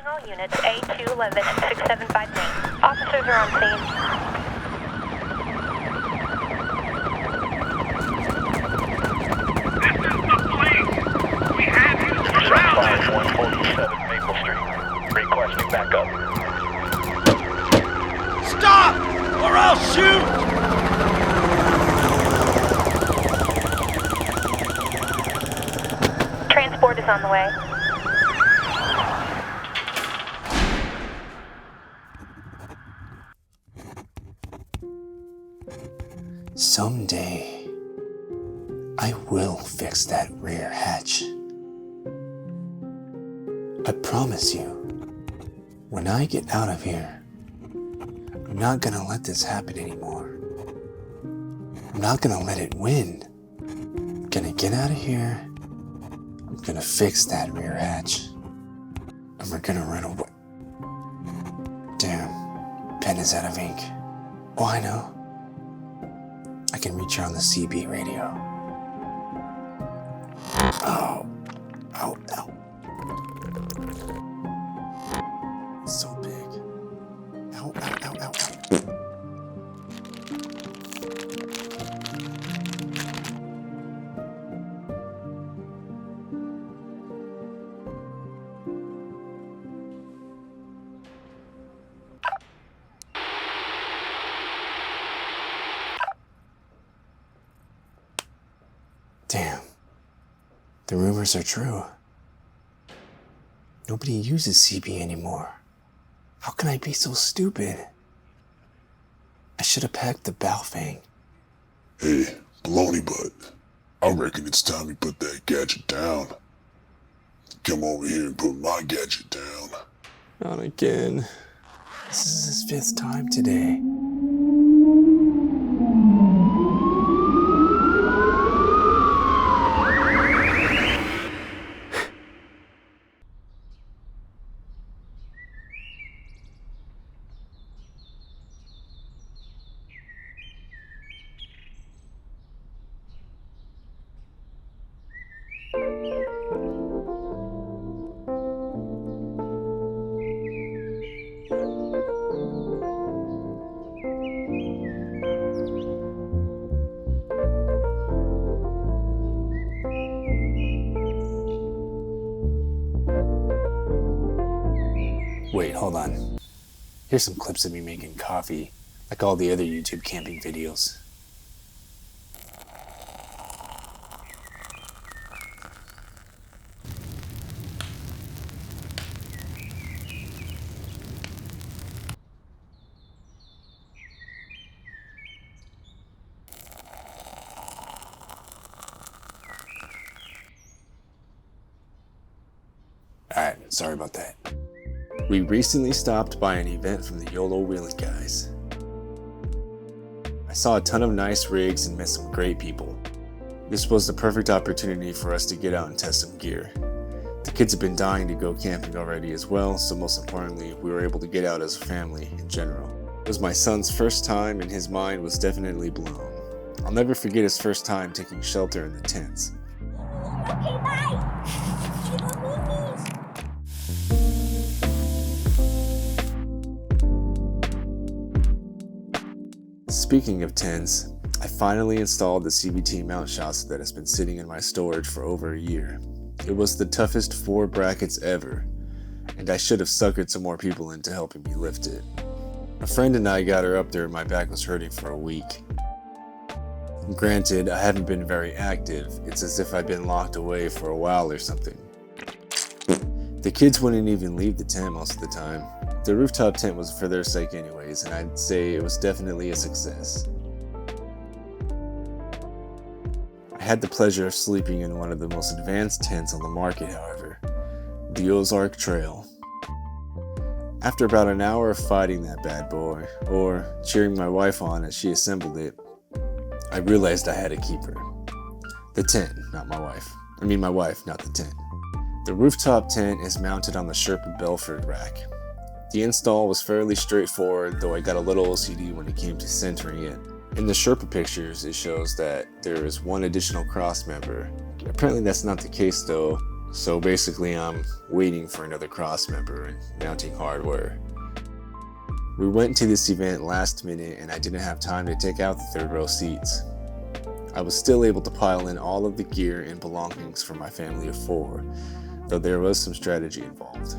Calling all units A211 and 675 Main. Officers are on scene. Surrounded. 147 Maple Street. Requesting backup. Stop! Or I'll shoot! Transport is on the way. Someday, I will fix that rear hatch. I promise you, when I get out of here, I'm not gonna let this happen anymore. I'm not gonna let it win. I'm gonna get out of here. I'm gonna fix that rear hatch. And we're gonna run away. Damn, pen is out of ink. Oh, I know. I can reach her on the CB radio. Oh, ow, ow. So big. Ow, ow, ow, ow, ow. Damn. The rumors are true. Nobody uses CB anymore. How can I be so stupid? I should have packed the Baofeng. Hey, baloney butt. I reckon it's time you put that gadget down. Come over here and put my gadget down. Not again. This is his 5th time today. Wait, hold on. Here's some clips of me making coffee, like all the other YouTube camping videos. Alright, sorry about that. We recently stopped by an event from the YOLO Wheeling guys. I saw a ton of nice rigs and met some great people. This was the perfect opportunity for us to get out and test some gear. The kids have been dying to go camping already as well, so most importantly, we were able to get out as a family in general. It was my son's first time and his mind was definitely blown. I'll never forget his first time taking shelter in the tents. Okay, bye! Speaking of tents, I finally installed the CVT mount Shasta that has been sitting in my storage for over a year. It was the toughest 4 brackets ever, and I should have suckered some more people into helping me lift it. A friend and I got her up there and my back was hurting for a week. Granted, I haven't been very active. It's as if I'd been locked away for a while or something. The kids wouldn't even leave the tent most of the time. The rooftop tent was for their sake anyways, and I'd say it was definitely a success. I had the pleasure of sleeping in one of the most advanced tents on the market, however, the Ozark Trail. After about an hour of fighting that bad boy, or cheering my wife on as she assembled it, I realized I had to keep her. The tent, not my wife. I mean my wife, not the tent. The rooftop tent is mounted on the Sherpa Belford rack. The install was fairly straightforward, though I got a little OCD when it came to centering it. In the Sherpa pictures, it shows that there is one additional cross member. Apparently that's not the case though. So basically I'm waiting for another cross member and mounting hardware. We went to this event last minute and I didn't have time to take out the third row seats. I was still able to pile in all of the gear and belongings for my family of 4, though there was some strategy involved.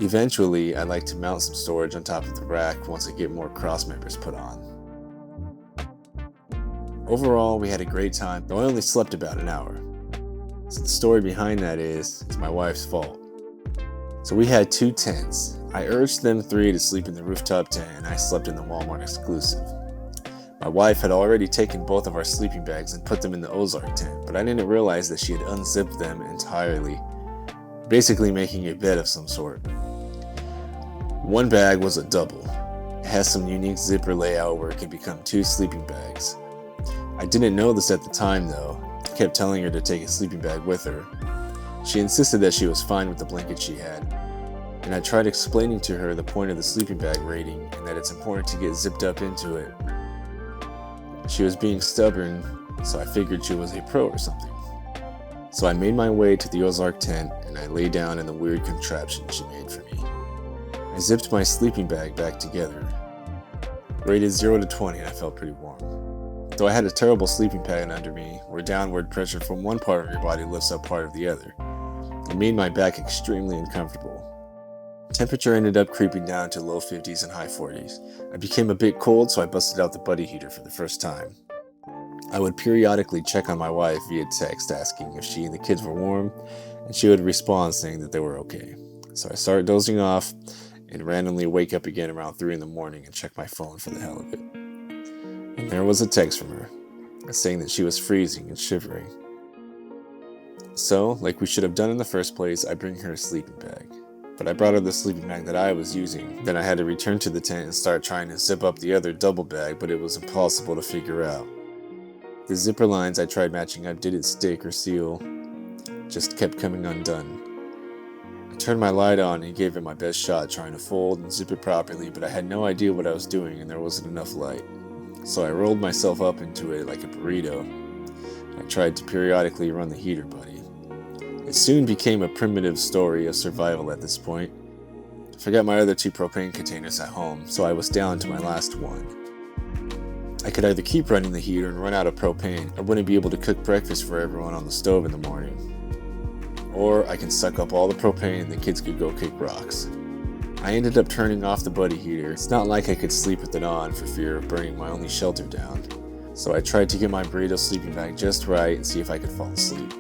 Eventually, I'd like to mount some storage on top of the rack once I get more cross members put on. Overall, we had a great time, though I only slept about an hour. So the story behind that is, it's my wife's fault. So we had 2 tents. I urged them 3 to sleep in the rooftop tent and I slept in the Walmart exclusive. My wife had already taken both of our sleeping bags and put them in the Ozark tent, but I didn't realize that she had unzipped them entirely, basically making a bed of some sort. One bag was a double. It has some unique zipper layout where it can become 2 sleeping bags. I didn't know this at the time though. I kept telling her to take a sleeping bag with her. She insisted that she was fine with the blanket she had, and I tried explaining to her the point of the sleeping bag rating and that it's important to get zipped up into it. She was being stubborn, so I figured she was a pro or something. So I made my way to the Ozark tent and I lay down in the weird contraption she made for me. I zipped my sleeping bag back together. Rated 0 to 20 and I felt pretty warm. Though I had a terrible sleeping pad under me, where downward pressure from one part of your body lifts up part of the other. It made my back extremely uncomfortable. Temperature ended up creeping down to low 50s and high 40s. I became a bit cold, so I busted out the buddy heater for the first time. I would periodically check on my wife via text asking if she and the kids were warm, and she would respond saying that they were okay. So I started dozing off and randomly wake up again around 3 in the morning and check my phone for the hell of it. And there was a text from her saying that she was freezing and shivering. So, like we should have done in the first place, I bring her a sleeping bag. But I brought her the sleeping bag that I was using. Then I had to return to the tent and start trying to zip up the other double bag, but it was impossible to figure out. The zipper lines I tried matching up didn't stick or seal, just kept coming undone. I turned my light on and gave it my best shot trying to fold and zip it properly, but I had no idea what I was doing and there wasn't enough light. So I rolled myself up into it like a burrito. I tried to periodically run the heater buddy. It soon became a primitive story of survival at this point. I forgot my other 2 propane containers at home, so I was down to my last one. I could either keep running the heater and run out of propane, I wouldn't be able to cook breakfast for everyone on the stove in the morning. Or I can suck up all the propane and the kids could go kick rocks. I ended up turning off the buddy heater. It's not like I could sleep with it on for fear of burning my only shelter down. So I tried to get my burrito sleeping bag just right and see if I could fall asleep.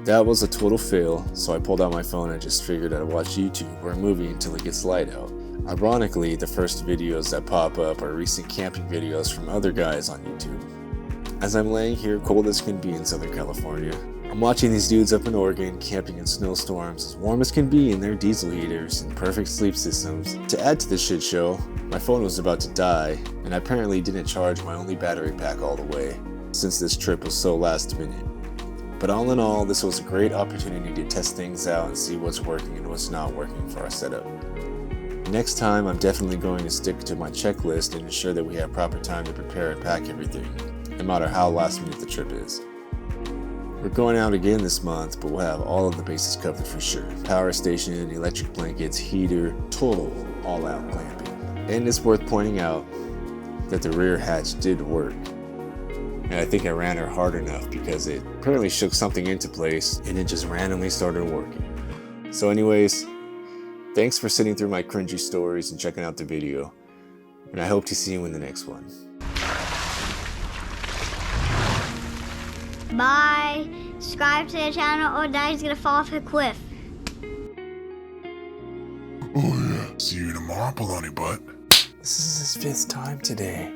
That was a total fail, so I pulled out my phone and just figured I'd watch YouTube or a movie until it gets light out. Ironically, the first videos that pop up are recent camping videos from other guys on YouTube. As I'm laying here cold as can be in Southern California, I'm watching these dudes up in Oregon camping in snowstorms as warm as can be in their diesel heaters and perfect sleep systems. To add to this shit show, my phone was about to die, and I apparently didn't charge my only battery pack all the way, since this trip was so last minute. But all in all, this was a great opportunity to test things out and see what's working and what's not working for our setup. Next time, I'm definitely going to stick to my checklist and ensure that we have proper time to prepare and pack everything, no matter how last minute the trip is. We're going out again this month, but we'll have all of the bases covered for sure. Power station, electric blankets, heater, total all-out glamping. And it's worth pointing out that the rear hatch did work. And I think I ran her hard enough because it apparently shook something into place and it just randomly started working. So anyways, thanks for sitting through my cringy stories and checking out the video. And I hope to see you in the next one. Bye. Subscribe to the channel or Daddy's gonna fall off a cliff. Oh yeah. See you tomorrow, baloney butt. This is his 5th time today.